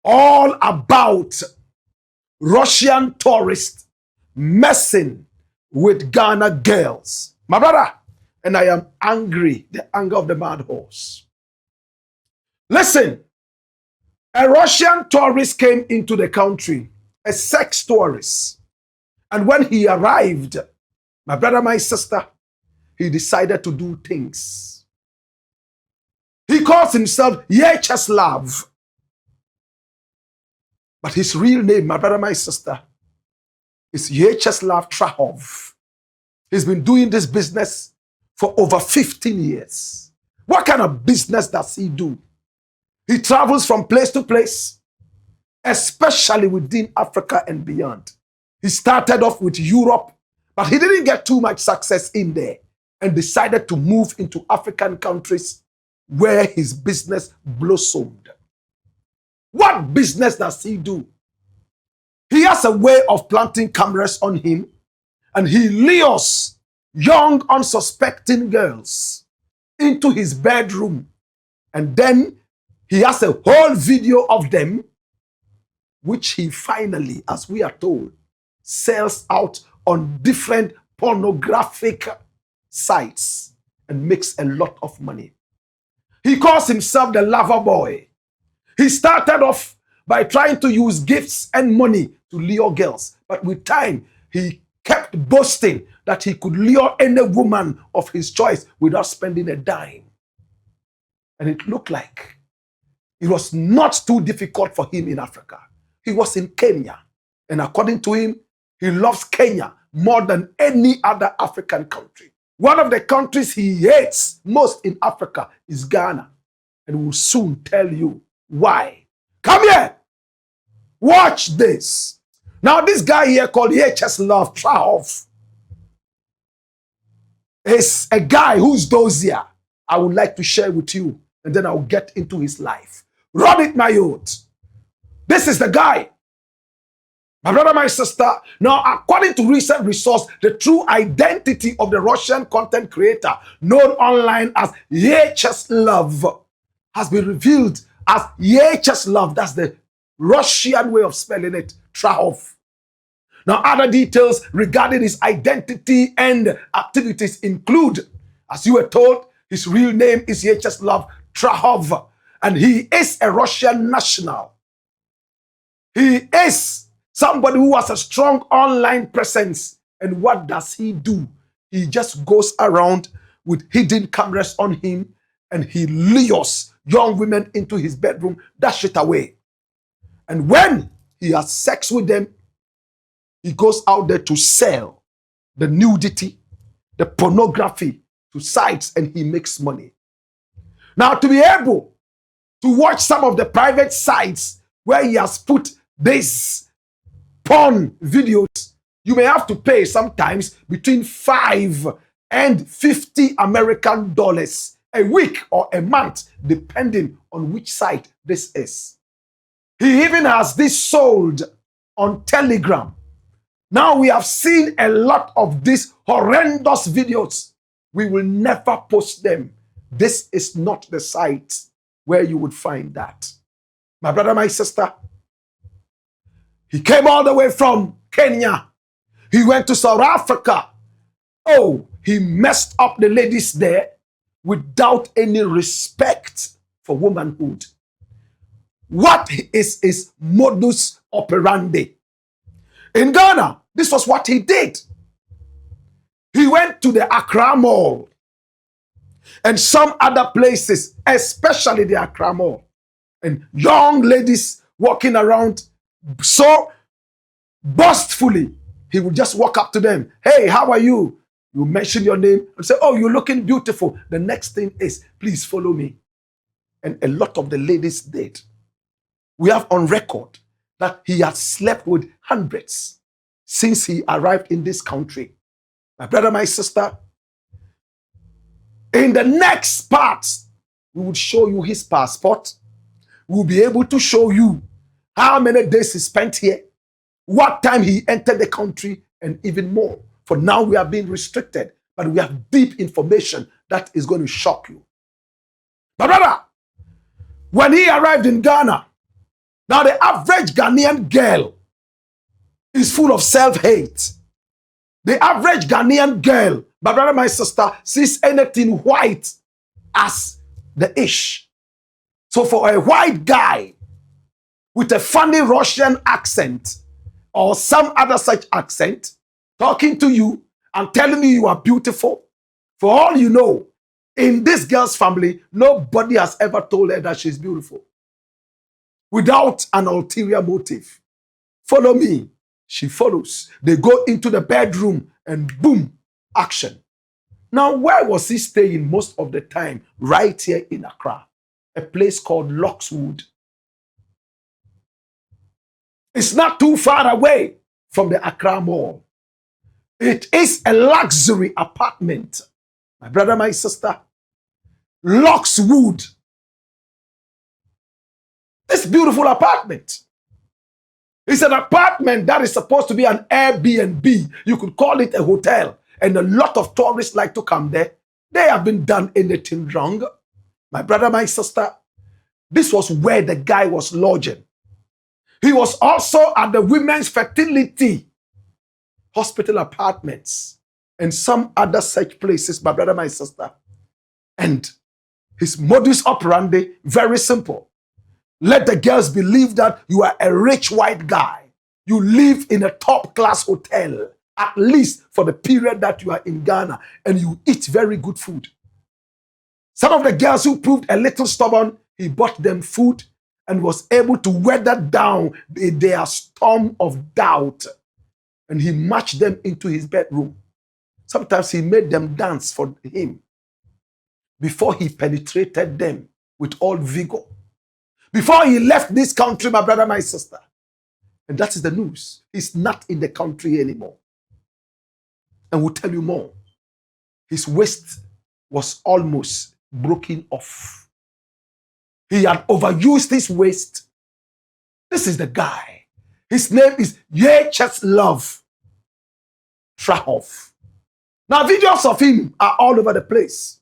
all about Russian tourists messing with Ghana girls. My brother, and I am angry, the anger of the mad horse. Listen, a Russian tourist came into the country, a sex tourist. And when he arrived, my brother, my sister, he decided to do things. He calls himself Vyacheslav. But his real name, my brother, my sister, is Vyacheslav Trahov. He's been doing this business for over 15 years. What kind of business does he do? He travels from place to place, especially within Africa and beyond. He started off with Europe, but he didn't get too much success in there and decided to move into African countries where his business blossomed. What business does he do? He has a way of planting cameras on him, and he lures young, unsuspecting girls into his bedroom, and then he has a whole video of them, which he finally, as we are told, sells out on different pornographic sites and makes a lot of money. He calls himself the lover boy. He started off by trying to use gifts and money to lure girls, but with time, he kept boasting that he could lure any woman of his choice without spending a dime. And it looked like it was not too difficult for him in Africa. He was in Kenya, and according to him, he loves Kenya more than any other African country. One of the countries he hates most in Africa is Ghana, and we'll soon tell you why. Come here. Watch this. Now, this guy here called Vyacheslav Trahov is a guy whose dossier I would like to share with you, and then I'll get into his life. Run it, my youth. This is the guy. My brother, my sister. Now, according to recent resource, the true identity of the Russian content creator known online as Vyacheslav has been revealed as Vyacheslav. That's the Russian way of spelling it, Trahov. Now, other details regarding his identity and activities include, as you were told, his real name is Vyacheslav Trahov, and he is a Russian national. He is somebody who has a strong online presence. And what does he do? He just goes around with hidden cameras on him, and he lures young women into his bedroom, dash it away. And when he has sex with them, he goes out there to sell the nudity, the pornography to sites, and he makes money. Now, to be able to watch some of the private sites where he has put these porn videos, you may have to pay sometimes between $5 and $50 American a week or a month, depending on which site this is. He even has this sold on Telegram. Now, we have seen a lot of these horrendous videos. We will never post them. This is not the site where you would find that. My brother, my sister, he came all the way from Kenya. He went to South Africa. Oh, he messed up the ladies there without any respect for womanhood. What is modus operandi? In Ghana, this was what he did. He went to the Accra Mall and some other places, especially the Accra Mall, and young ladies walking around so boastfully, he would just walk up to them. Hey, how are you? You mention your name and say, oh, you're looking beautiful. The next thing is, please follow me. And a lot of the ladies did. We have on record that he has slept with hundreds since he arrived in this country. My brother, my sister, in the next part, we will show you his passport. We'll be able to show you how many days he spent here, what time he entered the country, and even more. For now, we are being restricted, but we have deep information that is going to shock you. My brother, when he arrived in Ghana, Now, the average Ghanaian girl is full of self-hate. The average Ghanaian girl, my brother, my sister, sees anything white as the ish. So for a white guy with a funny Russian accent or some other such accent, talking to you and telling you you are beautiful, for all you know, in this girl's family, nobody has ever told her that she's beautiful without an ulterior motive. Follow me. She follows. They go into the bedroom and boom, action. Now, where was he staying most of the time? Right here in Accra, a place called Lockswood. It's not too far away from the Accra Mall. It is a luxury apartment. My brother, my sister, Lockswood. This beautiful apartment. It's an apartment that is supposed to be an Airbnb. You could call it a hotel. And a lot of tourists like to come there. They haven't done anything wrong. My brother, my sister, this was where the guy was lodging. He was also at the women's fertility hospital apartments and some other such places, my brother, my sister. And his modus operandi, very simple. Let the girls believe that you are a rich white guy. You live in a top-class hotel, at least for the period that you are in Ghana, and you eat very good food. Some of the girls who proved a little stubborn, he bought them food and was able to weather down their storm of doubt. And he marched them into his bedroom. Sometimes he made them dance for him before he penetrated them with all vigor. Before he left this country, my brother, my sister. And that is the news. He's not in the country anymore. And we'll tell you more. His waist was almost broken off. He had overused his waist. This is the guy. His name is Love Trahov. Now, videos of him are all over the place.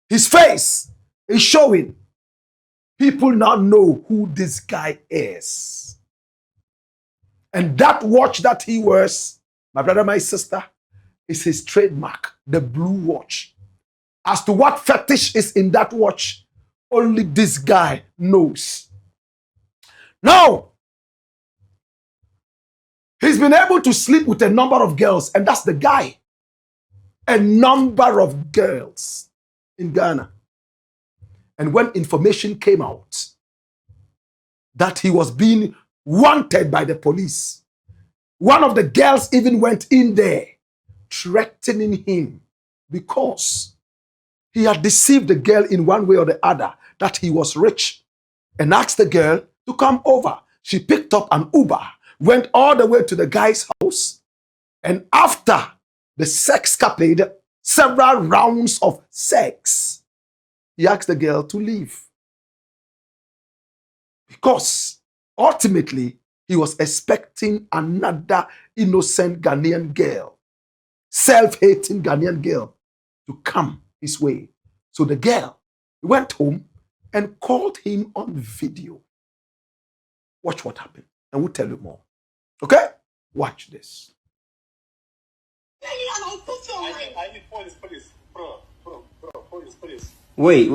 His face is showing. People now know who this guy is. And that watch that he wears, my brother, my sister, is his trademark, the blue watch. As to what fetish is in that watch, only this guy knows. Now, he's been able to sleep with a number of girls, and that's the guy. A number of girls in Ghana. And when information came out that he was being wanted by the police, one of the girls even went in there threatening him because he had deceived the girl in one way or the other that he was rich and asked the girl to come over. She picked up an Uber, went all the way to the guy's house, and after the sexcapade, several rounds of sex, he asked the girl to leave. Because ultimately, he was expecting another innocent Ghanaian girl, self-hating Ghanaian girl, to come his way. So the girl went home and called him on video. Watch what happened, and we'll tell you more. Okay? Watch this. I need police. Bro, police. Wait.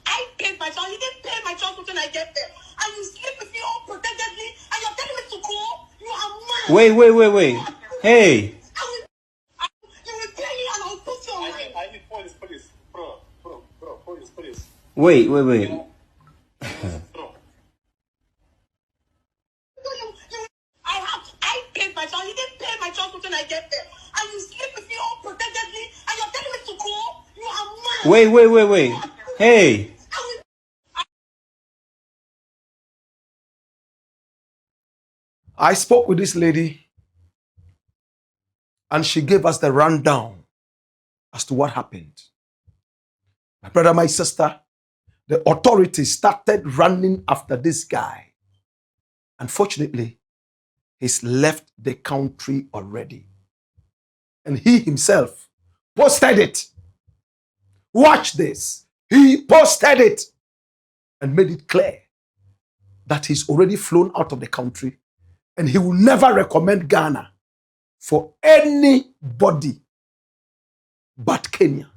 I paid my child. You didn't pay my child until I get there. And you sleep with me all protectedly, and you're telling me to go? You are mad. Wait. Hey. You will pay me and I'll put you on. I need police. Bro, police. Wait. Bro. I paid my child. You didn't pay my child until I get there. And you sleep with me all protectedly, and you're telling me to go? You are mad. Wait. Hey. I spoke with this lady and she gave us the rundown as to what happened. My brother, my sister, the authorities started running after this guy. Unfortunately, he's left the country already. And he himself posted it Watch this. He posted it and made it clear that he's already flown out of the country and he will never recommend Ghana for anybody but Kenya.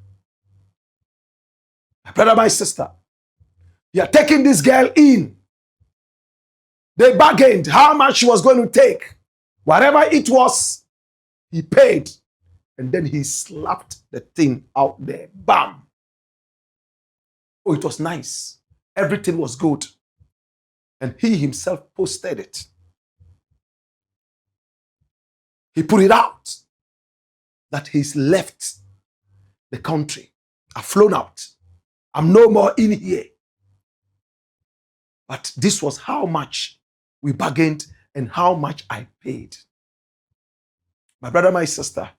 My brother, my sister, you are taking this girl in. They bargained how much she was going to take. Whatever it was, he paid. And then he slapped the thing out there. Bam. Oh, it was nice. Everything was good. And he himself posted it. He put it out that he's left the country. I've flown out. I'm no more in here. But this was how much we bargained and how much I paid. My brother, my sister,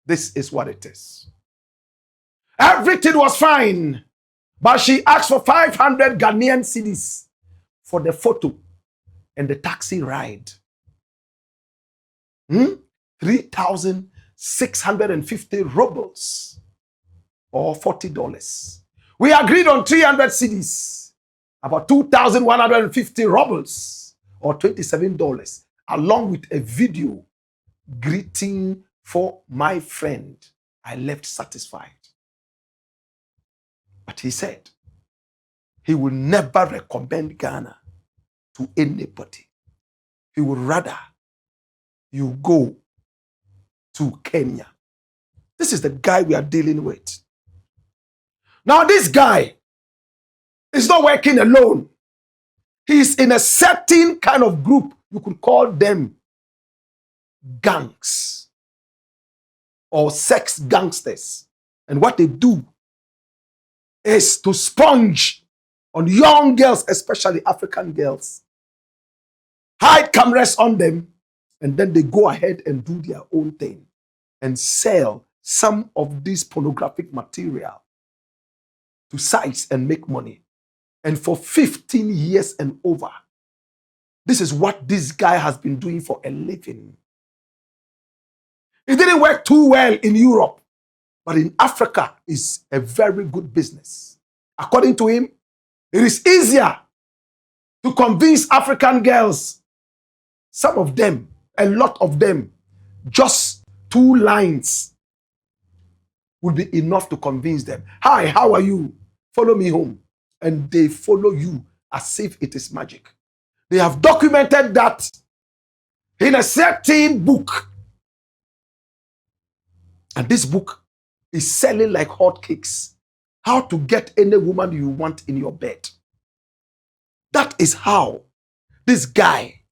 this is what it is. Everything was fine, but she asked for 500 Ghanaian cedis for the photo and the taxi ride. 3,650 rubles or $40. We agreed on 300 cedis, about 2,150 rubles or $27, along with a video greeting for my friend. I left satisfied. But he said he will never recommend Ghana to anybody. He would rather you go to Kenya. This is the guy we are dealing with. Now, this guy is not working alone. He's in a certain kind of group. You could call them gangs or sex gangsters. And what they do is to sponge on young girls, especially African girls, hide cameras on them, and then they go ahead and do their own thing and sell some of this pornographic material to sites and make money. And for 15 years and over, this is what this guy has been doing for a living. It didn't work too well in Europe, but in Africa is a very good business. According to him, it is easier to convince African girls, some of them, a lot of them, just 2 lines would be enough to convince them. Hi, how are you? Follow me home. And they follow you as if it is magic. They have documented that in a certain book. And this book is selling like hotcakes. How to get any woman you want in your bed. That is how this guy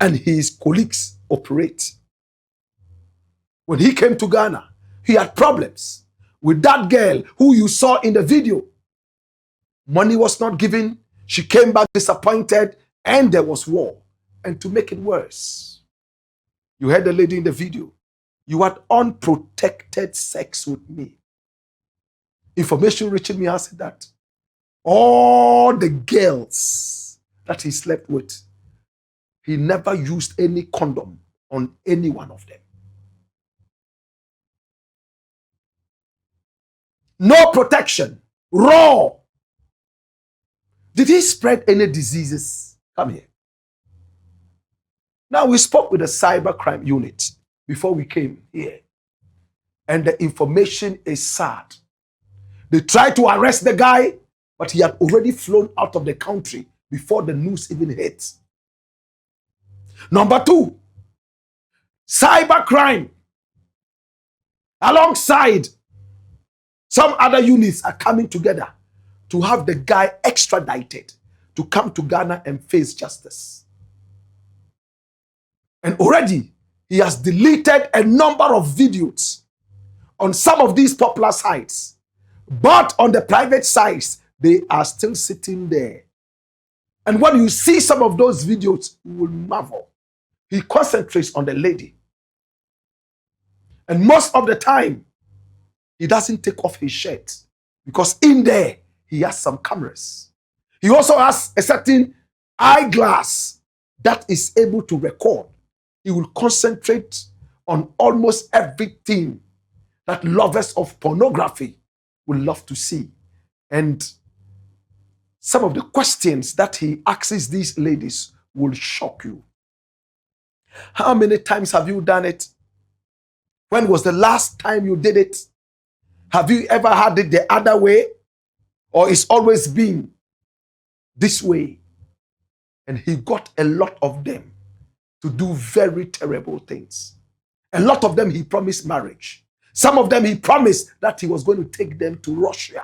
and his colleagues operate. When he came to Ghana, he had problems with that girl who you saw in the video. Money was not given. She came back disappointed, and there was war. And to make it worse, you heard the lady in the video. You had unprotected sex with me. Information reaching me has said that all the girls that he slept with, he never used any condom on any one of them. No protection. Raw. Did he spread any diseases? Come here. Now, we spoke with the cybercrime unit before we came here. And the information is sad. They tried to arrest the guy, but he had already flown out of the country before the news even hit. Number 2, cybercrime, alongside some other units, are coming together to have the guy extradited to come to Ghana and face justice. And already, he has deleted a number of videos on some of these popular sites. But on the private sites, they are still sitting there. And when you see some of those videos, you will marvel. He concentrates on the lady. And most of the time, he doesn't take off his shirt because in there, he has some cameras. He also has a certain eyeglass that is able to record. He will concentrate on almost everything that lovers of pornography would love to see. And some of the questions that he asks these ladies will shock you. How many times have you done it? When was the last time you did it? Have you ever had it the other way? Or it's always been this way? And he got a lot of them to do very terrible things. A lot of them he promised marriage. Some of them he promised that he was going to take them to Russia.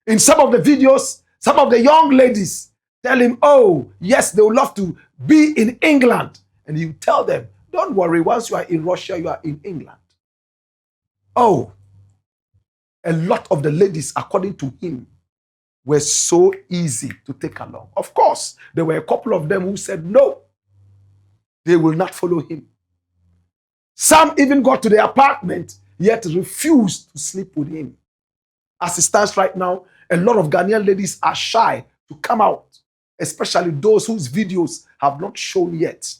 In some of the videos, some of the young ladies tell him, oh, yes, they would love to be in England. And he would tell them, don't worry, once you are in Russia, you are in England. Oh, a lot of the ladies, according to him, were so easy to take along. Of course, there were a couple of them who said no, they will not follow him. Some even got to the apartment, yet refused to sleep with him. As it stands right now, a lot of Ghanaian ladies are shy to come out, especially those whose videos have not shown yet.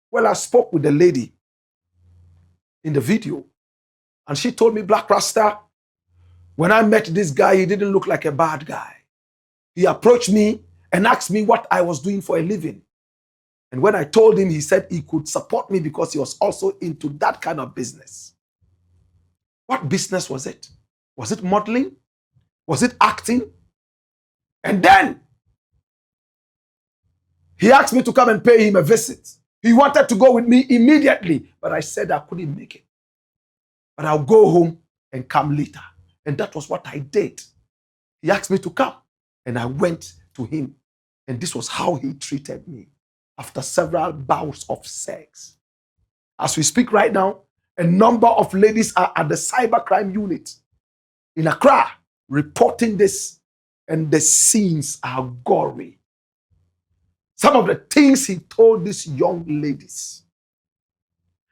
Well, I spoke with the lady in the video, and she told me, Black Rasta, when I met this guy, he didn't look like a bad guy. He approached me and asked me what I was doing for a living. And when I told him, he said he could support me because he was also into that kind of business. What business was it? Was it modeling? Was it acting? And then he asked me to come and pay him a visit. He wanted to go with me immediately, but I said I couldn't make it. But I'll go home and come later. And that was what I did. He asked me to come, and I went to him. And this was how he treated me after several bouts of sex. As we speak right now, a number of ladies are at the cybercrime unit in Accra reporting this, and the scenes are gory. Some of the things he told these young ladies.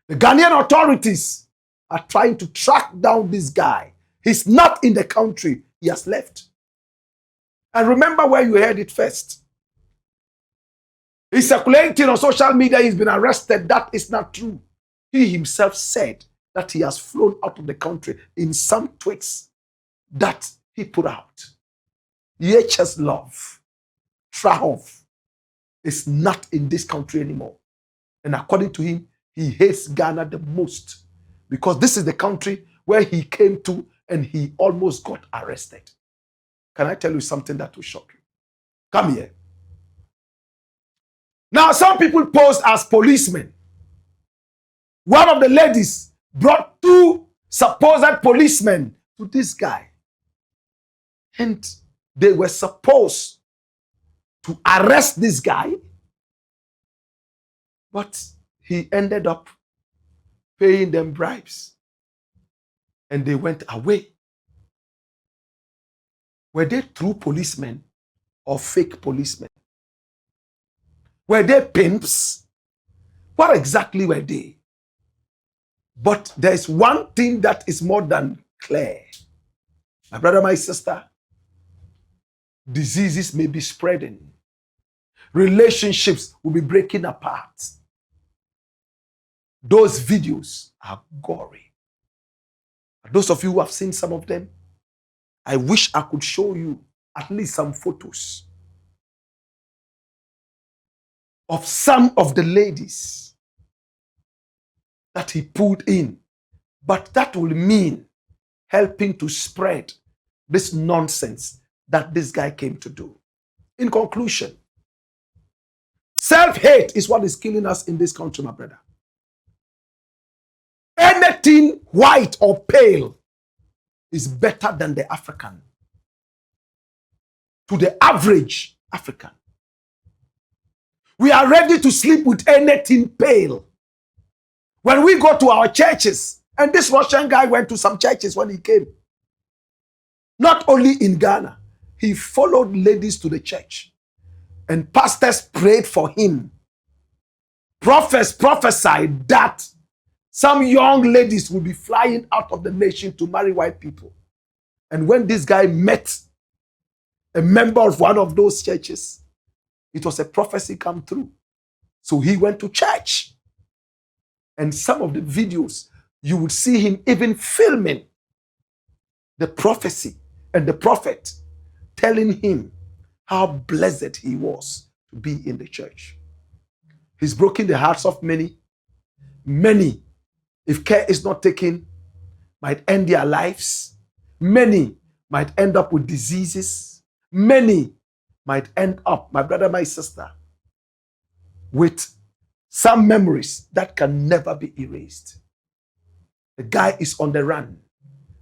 The Ghanaian authorities are trying to track down this guy. He's not in the country. He has left. And remember where you heard it first. He's circulating on social media. He's been arrested. That is not true. He himself said that he has flown out of the country in some tweets that he put out. Yecha's love, Trahov, is not in this country anymore. And according to him, he hates Ghana the most because this is the country where he came to and he almost got arrested. Can I tell you something that will shock you? Come here. Now, some people posed as policemen. One of the ladies brought two supposed policemen to this guy. And they were supposed to arrest this guy. But he ended up paying them bribes. And they went away. Were they true policemen or fake policemen? Were they pimps? What exactly were they? But there's one thing that is more than clear. My brother, my sister, diseases may be spreading. Relationships will be breaking apart. Those videos are gory. Those of you who have seen some of them, I wish I could show you at least some photos of some of the ladies that he pulled in. But that will mean helping to spread this nonsense that this guy came to do. In conclusion, self-hate is what is killing us in this country, my brother. Anything white or pale is better than the African. To the average African. We are ready to sleep with anything pale. When we go to our churches, and this Russian guy went to some churches when he came. Not only in Ghana, he followed ladies to the church. And pastors prayed for him. Prophets prophesied that some young ladies will be flying out of the nation to marry white people. And when this guy met a member of one of those churches, it was a prophecy come true. So he went to church. And some of the videos, you would see him even filming the prophecy and the prophet telling him how blessed he was to be in the church. He's broken the hearts of many. Many, if care is not taken, might end their lives. Many might end up with diseases. Many might end up, my brother, my sister, with some memories that can never be erased. The guy is on the run,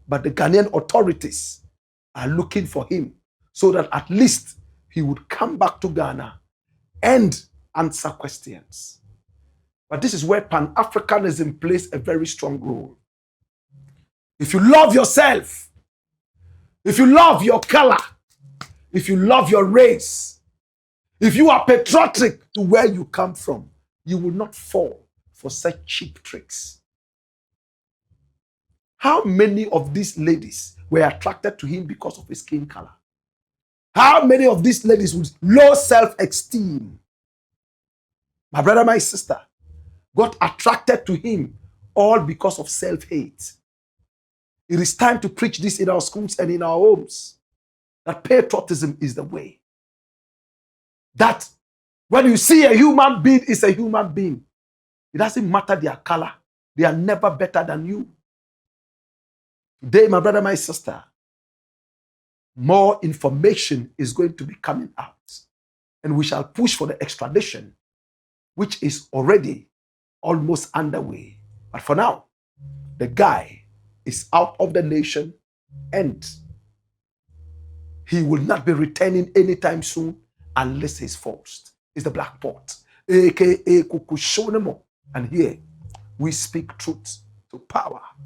but the Ghanaian authorities are looking for him so that at least he would come back to Ghana and answer questions. But this is where Pan-Africanism plays a very strong role. If you love yourself, if you love your color, if you love your race, if you are patriotic to where you come from, you will not fall for such cheap tricks. How many of these ladies were attracted to him because of his skin color? How many of these ladies with low self-esteem, my brother, my sister, got attracted to him all because of self-hate? It is time to preach this in our schools and in our homes, that patriotism is the way. That when you see a human being is a human being, it doesn't matter their color. They are never better than you. Today, my brother, my sister, more information is going to be coming out, and we shall push for the extradition, which is already almost underway. But for now, the guy is out of the nation and he will not be returning anytime soon unless he's forced. It's the Black Pot, aka Kukushonemo. And here we speak truth to power.